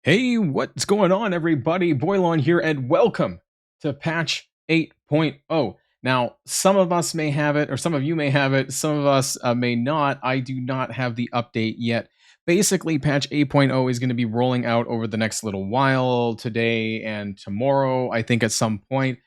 Hey, what's going on, everybody? Boilon here, and welcome to patch 8.0. Now, some of us may have it, or some of you may have it, some of us may not. I do not have the update yet. Basically, patch 8.0 is going to be rolling out over the next little while, today and tomorrow. I think at some point,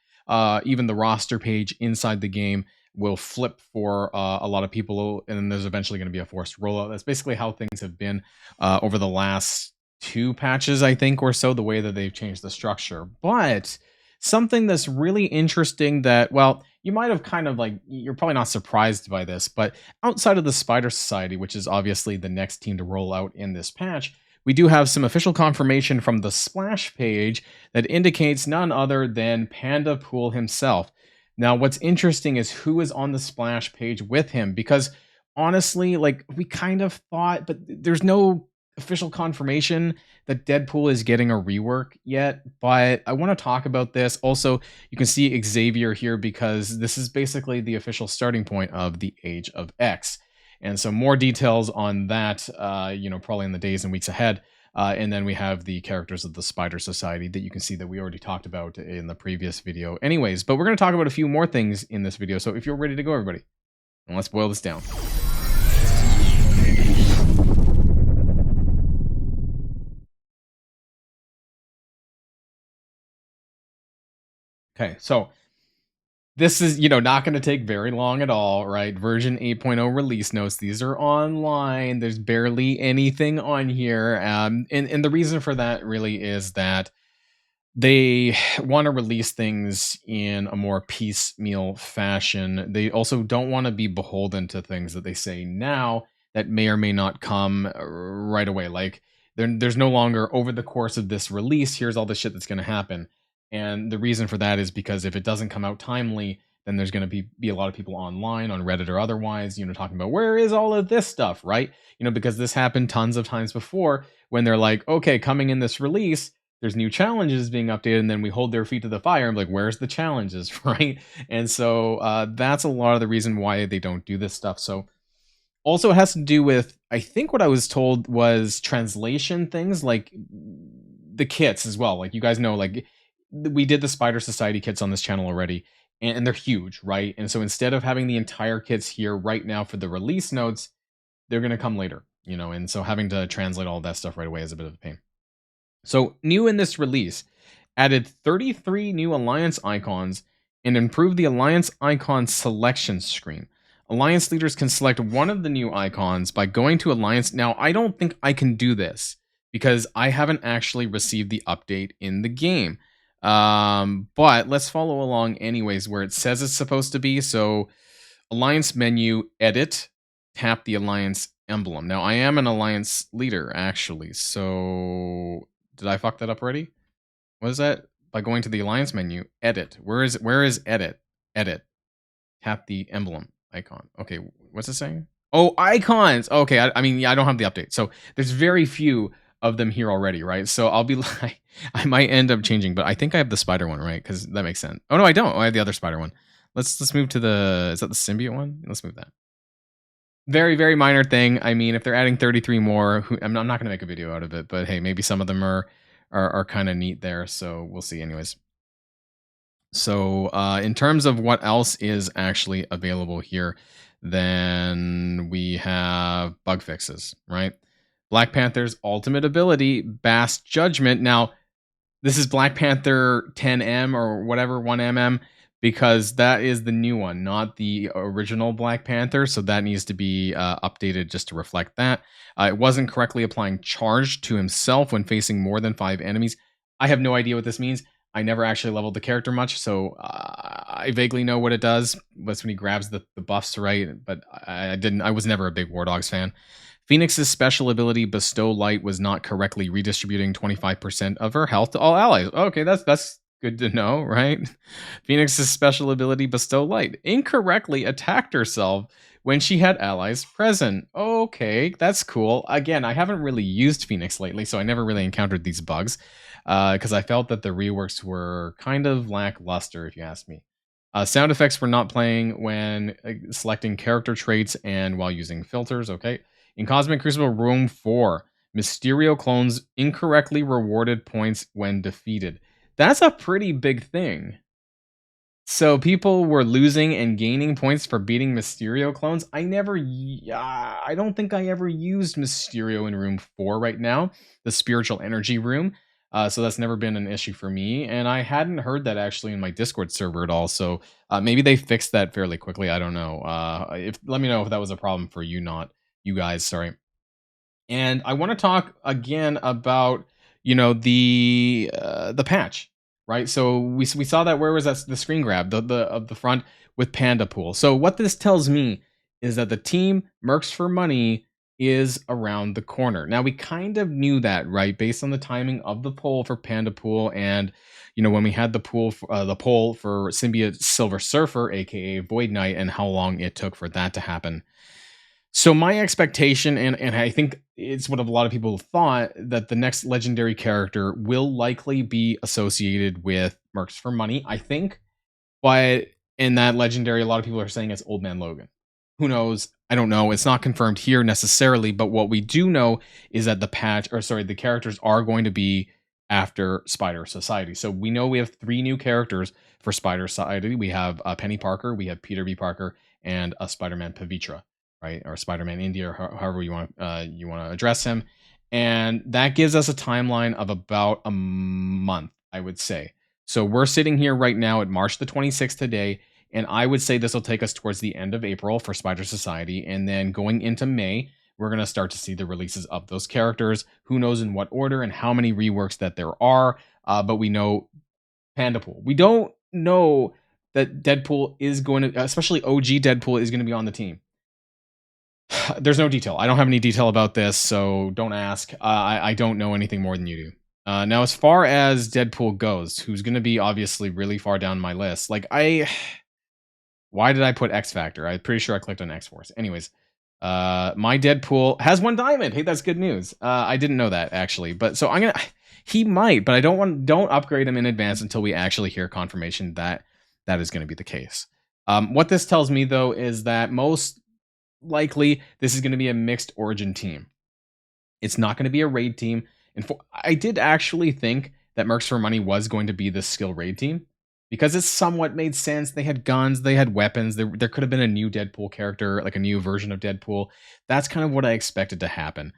even the roster page inside the game will flip for a lot of people, and then there's eventually going to be a forced rollout. That's basically how things have been over the last two patches, I think, or so, the way that they've changed the structure. But something that's really interesting that, well, you might have kind of like, you're probably not surprised by this, but outside of the Spider Society, which is obviously the next team to roll out in this patch, we do have some official confirmation from the splash page that indicates none other than Panda Pool himself. Now, what's interesting is who is on the splash page with him, because honestly, like, we kind of thought, but there's no official confirmation that Deadpool is getting a rework yet, but I want to talk about this. Also, you can see Xavier here because this is basically the official starting point of the Age of X. And so more details on that, probably in the days and weeks ahead. And then we have the characters of the Spider Society that you can see that we already talked about in the previous video. Anyways, but we're going to talk about a few more things in this video. So if you're ready to go, everybody, and let's boil this down. Okay, so this is, not going to take very long at all, right? Version 8.0 release notes. These are online. There's barely anything on here. And the reason for that really is that they want to release things in a more piecemeal fashion. They also don't want to be beholden to things that they say now that may or may not come right away. Like, there's no longer, over the course of this release, here's all the shit that's going to happen. And the reason for that is because if it doesn't come out timely, then there's going to be a lot of people online, on Reddit or otherwise, talking about, where is all of this stuff, right? Because this happened tons of times before, when they're like, okay, coming in this release, there's new challenges being updated, and then we hold their feet to the fire and be like, where's the challenges, right? And so that's a lot of the reason why they don't do this stuff. So also, it has to do with, I think what I was told was translation things, like the kits as well. Like, you guys know, like, we did the Spider Society kits on this channel already, and they're huge, right? And so instead of having the entire kits here right now for the release notes, they're going to come later, and so having to translate all that stuff right away is a bit of a pain. So new in this release, added 33 new Alliance icons and improved the Alliance icon selection screen. Alliance leaders can select one of the new icons by going to Alliance. Now, I don't think I can do this because I haven't actually received the update in the game. But let's follow along anyways where it says it's supposed to be. So Alliance menu, edit, tap the Alliance emblem. Now, I am an Alliance leader, actually. So did I fuck that up already? What is that? By going to the Alliance menu, edit. Where is edit? Edit. Tap the emblem icon. Okay, what's it saying? Oh, icons. Okay, I mean, yeah, I don't have the update. So there's very few of them here already, right? So I'll be like, I might end up changing, but I think I have the spider one, right? Because that makes sense. Oh no, I don't. I have the other spider one. Let's move to is that the symbiote one? Let's move that. Very, very minor thing. I mean, if they're adding 33 more, I'm not going to make a video out of it, but hey, maybe some of them are kind of neat there. So we'll see anyways. So in terms of what else is actually available here, then we have bug fixes, right? Black Panther's ultimate ability, Bass Judgment. Now, this is Black Panther 10M or whatever, 1mm, because that is the new one, not the original Black Panther. So that needs to be updated just to reflect that. It wasn't correctly applying charge to himself when facing more than 5 enemies. I have no idea what this means. I never actually leveled the character much, so I vaguely know what it does. That's when he grabs the buffs, right? But I was never a big War Dogs fan. Phoenix's special ability, Bestow Light, was not correctly redistributing 25% of her health to all allies. Okay, that's good to know, right? Phoenix's special ability, Bestow Light, incorrectly attacked herself when she had allies present. Okay, that's cool. Again, I haven't really used Phoenix lately, so I never really encountered these bugs because I felt that the reworks were kind of lackluster, if you ask me. Sound effects were not playing when selecting character traits and while using filters. Okay. In Cosmic Crucible Room 4, Mysterio clones incorrectly rewarded points when defeated. That's a pretty big thing. So people were losing and gaining points for beating Mysterio clones. I don't think I ever used Mysterio in room 4 right now, the spiritual energy room. So that's never been an issue for me, and I hadn't heard that actually in my Discord server at all. So maybe they fixed that fairly quickly. I don't know. If let me know if that was a problem for you, not you guys. Sorry. And I want to talk again about the patch, right? So we saw that, where was that, the screen grab, the of the front with Panda Pool. So what this tells me is that the team Mercs for Money is around the corner. Now we kind of knew that, right, based on the timing of the poll for Panda Pool, and when we had the poll for Symbiote Silver Surfer, aka Void Knight, and how long it took for that to happen. So my expectation, and I think it's what a lot of people thought, that the next legendary character will likely be associated with Mercs for Money, I think. But in that legendary, a lot of people are saying it's Old Man Logan. Who knows? I don't know. It's not confirmed here necessarily, but what we do know is that the characters are going to be after Spider Society. So we know we have 3 new characters for Spider Society. We have Penny Parker, we have Peter B. Parker, and a Spider-Man Pavitra, right? Or Spider-Man India, or however you want to address him. And that gives us a timeline of about a month, I would say. So we're sitting here right now at March the 26th today, and I would say this will take us towards the end of April for Spider Society, and then going into May, we're going to start to see the releases of those characters. Who knows in what order and how many reworks that there are, but we know Pandapool. We don't know that Deadpool is going to, especially OG Deadpool, is going to be on the team. There's no detail. I don't have any detail about this, so don't ask. I don't know anything more than you do. Now, as far as Deadpool goes, who's going to be obviously really far down my list, why did I put X Factor? I'm pretty sure I clicked on X Force. Anyways, my Deadpool has 1 diamond. Hey, that's good news. I didn't know that actually, but so he might, but I don't upgrade him in advance until we actually hear confirmation that that is going to be the case. What this tells me though is that most likely this is going to be a mixed origin team. It's not going to be a raid team. And I did actually think that Mercs for Money was going to be the skill raid team, because it somewhat made sense. They had guns, they had weapons. There could have been a new Deadpool character, like a new version of Deadpool. That's kind of what I expected to happen.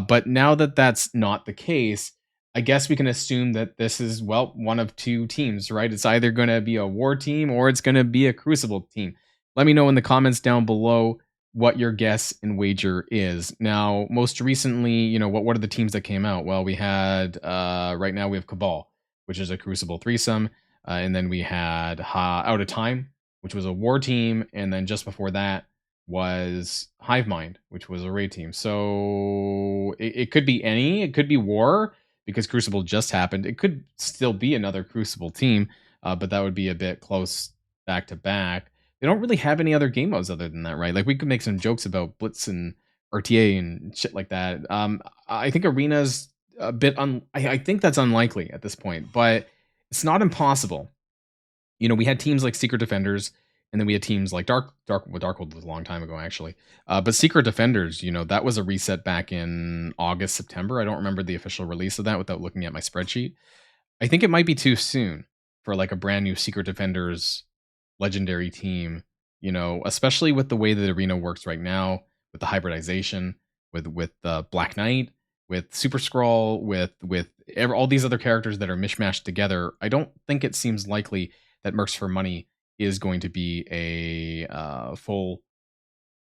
But now that that's not the case, I guess we can assume that this is, well, one of 2 teams, right? It's either going to be a war team or it's going to be a Crucible team. Let me know in the comments down below what your guess and wager is. Now, most recently, what are the teams that came out? Well, we had, right now we have Cabal, which is a Crucible threesome. And then we had Out of Time, which was a war team. And then just before that was Hive Mind, which was a raid team. So it could be any. It could be war, because Crucible just happened. It could still be another Crucible team, but that would be a bit close back to back. They don't really have any other game modes other than that, right? Like, we could make some jokes about Blitz and RTA and shit like that. I think Arena's a bit I think that's unlikely at this point, but it's not impossible. We had teams like Secret Defenders, and then we had teams like Darkhold was a long time ago, actually. But Secret Defenders, that was a reset back in August, September. I don't remember the official release of that without looking at my spreadsheet. I think it might be too soon for like a brand new Secret Defenders legendary team, especially with the way that Arena works right now, with the hybridization, with Black Knight, with Super Skrull, with all these other characters that are mishmashed together. I don't think it seems likely that Mercs for Money is going to be a full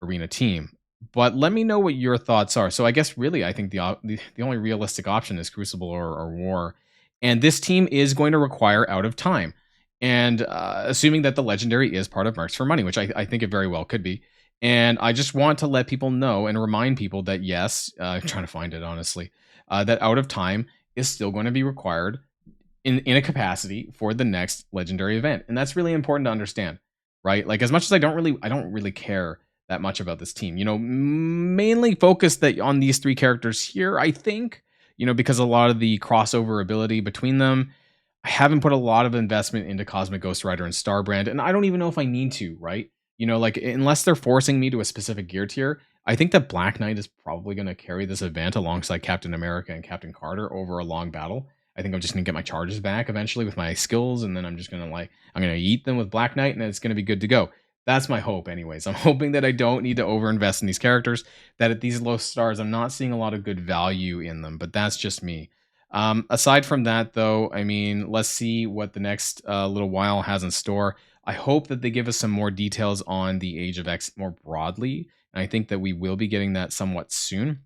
Arena team. But let me know what your thoughts are. So I guess really, I think the only realistic option is Crucible or War, and this team is going to require Out of Time. And assuming that the legendary is part of Mercs for Money, which I think it very well could be. And I just want to let people know and remind people that yes, I'm trying to find it honestly, that Out of Time is still going to be required in a capacity for the next legendary event. And that's really important to understand, right? Like, as much as I don't really care that much about this team, mainly focused on these 3 characters here, I think, because a lot of the crossover ability between them. I haven't put a lot of investment into Cosmic Ghost Rider and Starbrand, and I don't even know if I need to, right? You know, like, unless they're forcing me to a specific gear tier, I think that Black Knight is probably gonna carry this event alongside Captain America and Captain Carter over a long battle. I think I'm just gonna get my charges back eventually with my skills, and then I'm just gonna, like, I'm gonna eat them with Black Knight, and it's gonna be good to go. That's my hope anyways. I'm hoping that I don't need to overinvest in these characters, that at these low stars, I'm not seeing a lot of good value in them, but that's just me. Aside from that, though, I mean, let's see what the next little while has in store. I hope that they give us some more details on the Age of X more broadly. And I think that we will be getting that somewhat soon.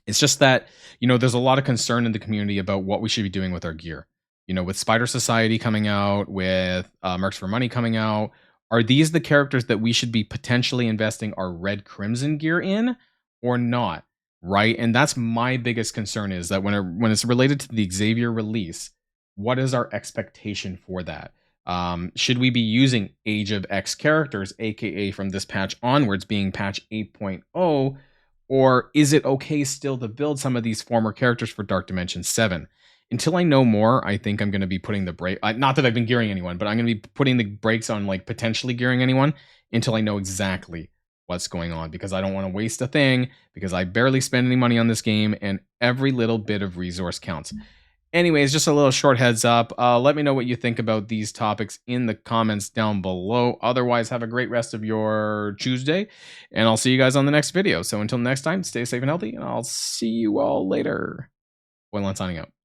It's just that, there's a lot of concern in the community about what we should be doing with our gear. With Spider Society coming out, with Mercs for Money coming out, are these the characters that we should be potentially investing our Red Crimson gear in or not? Right? And that's my biggest concern is that when it's related to the Xavier release, what is our expectation for that? Should we be using Age of X characters, aka from this patch onwards, being patch 8.0? Or is it okay still to build some of these former characters for Dark Dimension 7? Until I know more, I think I'm going to be putting the break. Not that I've been gearing anyone, but I'm going to be putting the brakes on like potentially gearing anyone until I know exactly what's going on, because I don't want to waste a thing, because I barely spend any money on this game and every little bit of resource counts. Anyways, just a little short heads up. Let me know what you think about these topics in the comments down below. Otherwise, have a great rest of your Tuesday, and I'll see you guys on the next video. So until next time, stay safe and healthy, and I'll see you all later. Boilon signing out.